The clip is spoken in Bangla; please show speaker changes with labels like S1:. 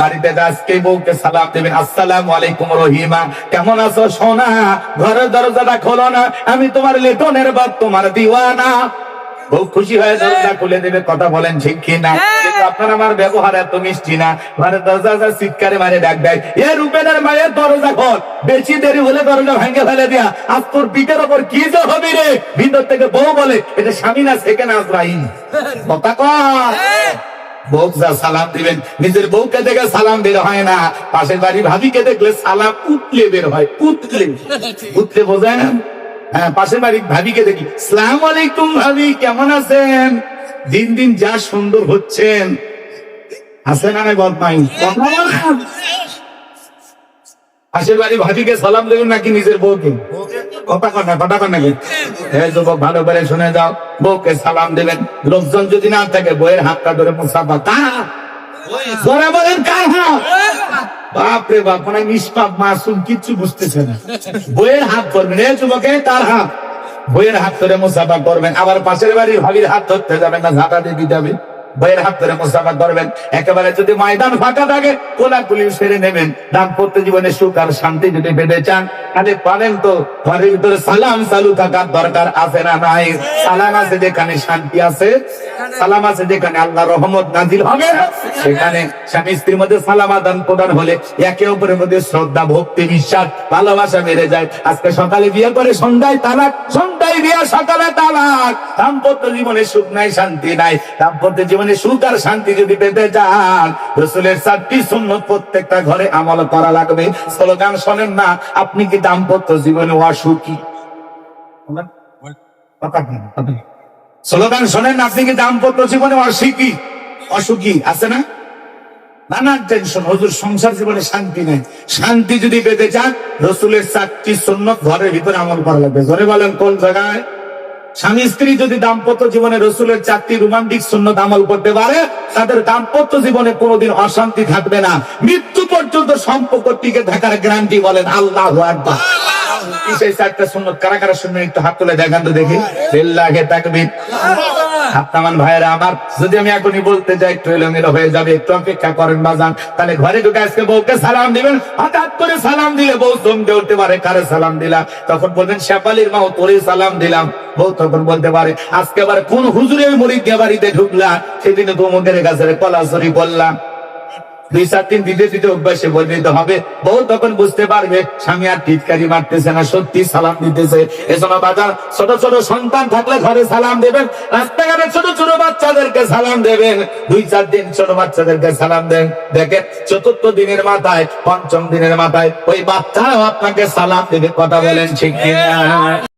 S1: বাড়িতে আজকে বউকে সালাম দেবেন, আসসালামু আলাইকুম রহিমা, কেমন আছো সোনা, ঘরের দরজাটা খোলো না, আমি তোমার লিটনের বাপ, তোমার দিওয়ানা। বউ খুশি হয়ে দরজা খুলে দেবে, কথা বলেন ঠিক কিনা? কিন্তু আপনার আমার ব্যবহার এত মিষ্টি না, ঘরের দরজা চিৎকারে মারে ডাক দেয়, এ রূপেনের মায়ের দরজা খোল, বেশি দেরি হলে দরজা ভেঙে ফেলে দিয়া, আজ তোর পিঠের ওপর কি যে হবে রে। ভিতর থেকে বউ বলে, এটা স্বামী না সেকেন্ড আজরাইল, কথা কয়। বউ যা সালাম দিবেন, নিজের বউকে দেখে সালাম বের হয় না, পাশের বাড়ি ভাবিকে দেখলে সালাম উতলে বের হয়, উতলে। উতলে বোঝায় না? হ্যাঁ, পাশের বাড়ি ভাবিকে দেখি, সালাম আলাইকুম ভাবি, কেমন আছেন? দিন দিন যা সুন্দর হচ্ছেন, আছেন না বদমাই। পাশের বাড়ি ভাবিকে সালাম দেবেন নাকি নিজের বউকে? কথা কর না, কথা কর নাকি? যুবক ভালো করে শুনে যাও, বউকে সালাম দেবেন, লোকজন যদি না থাকে বইয়ের হাতটা ধরে মুসাফা, ধরে বলেন কার হাত? বাপরে বাপ, মানে নিষ্পাপ মাসুম কিচ্ছু বুঝতেছে না, বইয়ের হাত ধরবেন, এ যুবকে তার হাত, বইয়ের হাত ধরে মুসাফা করবেন। আবার পাশের বাড়ির ভাবির হাত ধরতে যাবেন না, ঝাঁটা দিয়ে যাবে, বইয়ের হাত ধরে মুসাফা করবেন। একেবারে যদি ময়দান ফাঁকা থাকে কোলাকুলি সেরে নেবেন। দাম্পত্য জীবনে সুখ আর শান্তি যদি পেতে চান, তাহলে পারেন তো ঘরের ভিতরে সালাম চালু থাকার দরকার আছে না নাই? সালাম আছে যেখানে শান্তি আছে, সালাম আছে যেখানে আল্লাহ রহমত নাজিল হবে, সেখানে স্বামী স্ত্রীর মধ্যে সালাম আদান প্রদান হলে একে অপরের মধ্যে শ্রদ্ধা, ভক্তি, বিশ্বাস, ভালোবাসা বেড়ে যায়। আজকে সকালে বিয়ে করে সন্ধ্যায় তালাক, সন্ধ্যায় বিয়ে সকালে তালাক। দাম্পত্য জীবনে সুখ নাই, শান্তি নাই। দাম্পত্য জীবনে সুখ আর শান্তি যদি পেতে চান, রাসূলের 4টি সুন্নাত প্রত্যেকটা ঘরে আমল করা লাগবে। স্লোগান শোনেন না, আপনি কি দাম্পত্য জীবনে অসুখী? স্লোগান শোনেন, আপনি কি দাম্পত্য জীবনে অসুখী? অসুখী আছে না? নানান টেনশন, হুজুর সংসার জীবনে শান্তি নেই। শান্তি যদি পেতে চান, রাসূলের 4টি সুন্নাত ঘরের ভিতরে আমল করা লাগবে। ধরে বলেন কোন জায়গায়? স্বামী স্ত্রী যদি দাম্পত্য জীবনে রাসূলের 4টি রোমান্টিক সুন্নাত আমল করতে পারে, তাদের দাম্পত্য জীবনে কোনোদিন অশান্তি থাকবে না, মৃত্যু পর্যন্ত সম্পর্ক টিকে থাকার গ্যারান্টি। বলেন আল্লাহু আকবার। সেই 4টা সুন্নাত কারা কারা শুনবেন একটু হাত তুলে দেখান তো দেখি। লিল্লাহি তাকবীর। আপনামান ভাইয়েরা আমার, যদি আমি এখনই বলতে যাই একটু এলোমেলো হয়ে যাবে, একটু অপেক্ষা করেন বাজান। তাহলে ঘরে ঢুকে আজকে বউকে সালাম দিবেন, হঠাৎ করে সালাম দিলে বউ চমকে উঠতে পারে, কারে সালাম দিলা? তখন বলবেন শেফালির মা, তোরে সালাম দিলাম। বউ তখন বলতে পারে, আজকে আবার কোন হুজুরের মুরিদ দিয়ে বাড়িতে ঢুকলা, সেদিনে তোমাদের কাছে কলাসরি বললাম। 2-4 দিন দিতে দিতে অভ্যাসে পরিণত হবে। বউ তখন বুঝতে পারবে স্বামী আর টিটকারি মারতেছে না, সত্যি সালাম দিতেছে। এজন্য বাজার ছোট ছোট সন্তান থাকলে ঘরে সালাম দেবেন, রাস্তাঘাটে ছোট ছোট বাচ্চাদেরকে সালাম দেবেন, 2-4 দিন ছোট বাচ্চাদেরকে সালাম দেন। দেখেন 4th দিনের মাথায়, 5ম দিনের মাথায় ওই বাচ্চারাও আপনাকে সালাম দেবে। কথা বলেন ঠিক কিনা?